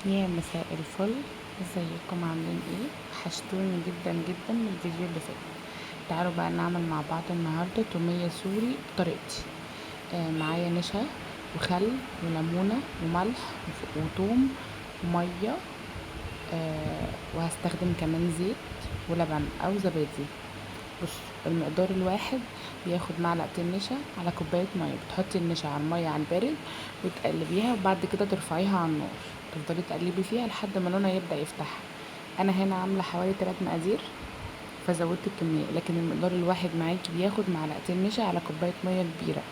يا مساء الفل، ازيكم عاملين ايه؟ وحشتوني جدا جدا من الفيديو اللي فات. تعالوا بقى نعمل مع بعض النهارده تومية سوري بطريقتي. معايا نشا وخل وليمونه وملح وثوم وميه. وهستخدم كمان زيت ولبن او زبادي. بص، المقدار الواحد بياخد معلقتين نشا على كوبايه ميه. بتحطي النشا على الميه على البارد وتقلبيها، وبعد كده ترفعيها على النار، تفضلي تقلبي فيها لحد ما لونها يبدا يفتح. انا هنا عامله حوالي 3 مقادير فزودت الكميه، لكن المقدار الواحد معاكي بياخد معلقتين نشا على كوبايه ميه كبيره،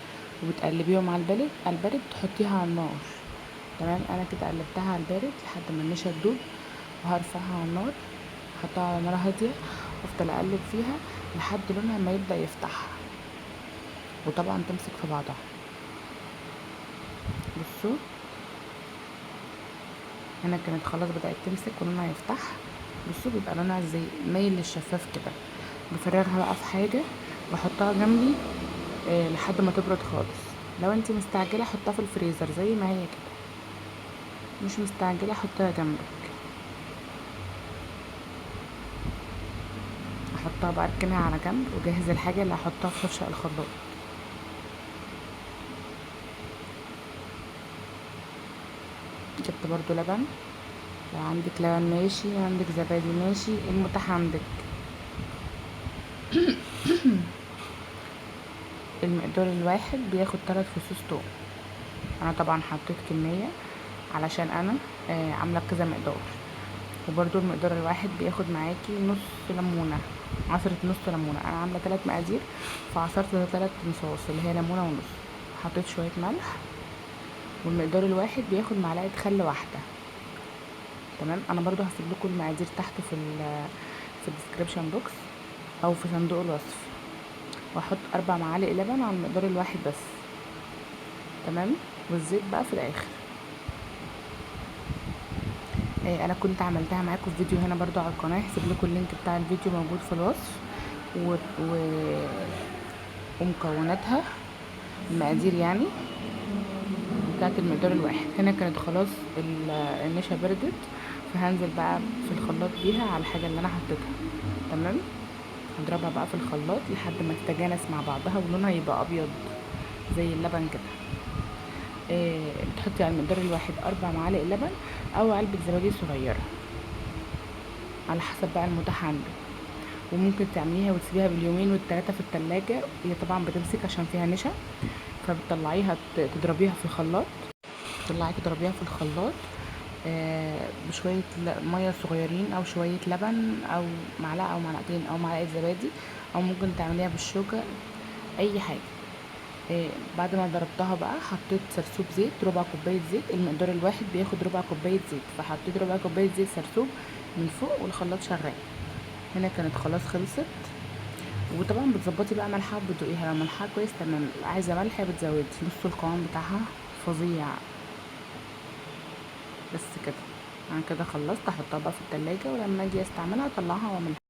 وبتقلبيهم على البارد تحطيها على النار. تمام، انا كده قلبتها على البارد لحد ما النشا تدوب، وهرفعها على النار، احطها على نار هاديه وافضل اقلب فيها لحد لونها ما يبدا يفتح، وطبعا تمسك في بعضها. بصوا، هنا كانت خلاص بدات تمسك ولونها يفتح. بصوا، بيبقى لونها زي مايل للشفاف كده. بفرغها بقى في حاجه واحطها جنبي لحد ما تبرد خالص. لو انتي مستعجله حطها في الفريزر زي ما هي كده، مش مستعجله حطها جنبك. احطها بقى، اركنها على جنب وجهز الحاجه اللي هحطها في فرشه الخلاط. جبت برضو لبن، لو عندك لبن ماشي، عندك زبادي ماشي، المتاح عندك. المقدار الواحد بياخد 3 فصوص توم. انا طبعا حطيت كميه علشان انا عامله بكذا مقدار. وبرده المقدار الواحد بياخد معاكي نص ليمونه، عصره نص ليمونه. انا عامله 3 مقادير فعصرت 3 مصاص اللي هي ليمونه ونص. حطيت شويه ملح. والمقدار الواحد بياخد معلقه خل واحده. تمام، انا برضو هسيب لكم المقادير تحت في الديسكريبشن بوكس او في صندوق الوصف. واحط 4 معالق لبن على المقدار الواحد بس. تمام، والزيت بقى في الاخر. انا كنت عملتها معاكم في فيديو هنا برضو على القناه، هسيب لكم اللينك بتاع الفيديو موجود في الوصف. و... و... ومكوناتها، المقادير يعني بتاعت المقدار الواحد. هنا كانت خلاص النشا بردت، فهنزل بقى في الخلاط بيها على الحاجه اللي انا حطيتها. تمام، هضربها بقى في الخلاط لحد ما تتجانس مع بعضها ولونها يبقى ابيض زي اللبن كده. بتحطي على المقدار الواحد 4 معالق لبن او علبه زبادي صغيره على حسب بقى المتاح عندك. وممكن تعمليها وتسيبيها باليومين والثلاثه في التلاجة. هي طبعا بتمسك عشان فيها نشا، فبتطلعيها تضربيها في الخلاط. تضربيها في الخلاط بشويه ميه صغيرين او شويه لبن او معلقه او معلقتين او معلقه زبادي، او ممكن تعمليها بالشوكه، اي حاجه. بعد ما ضربتها بقى حطيت سرسوب زيت، ربع كوبايه زيت. المقدار الواحد بياخد ربع كوبايه زيت، فحطيت ربع كوبايه زيت سرسوب من فوق والخلاط شغال. هنا كانت خلاص خلصت. وطبعا بتظبطي بقى ملحها وبتدوقيها، لو ملحها كويس تمام، عايزه ملح بتزودي. بصوا القوام بتاعها فظيع. بس كده، انا كده خلصت. احطها بقى في التلاجة ولما اجي استعملها اطلعها واعملها.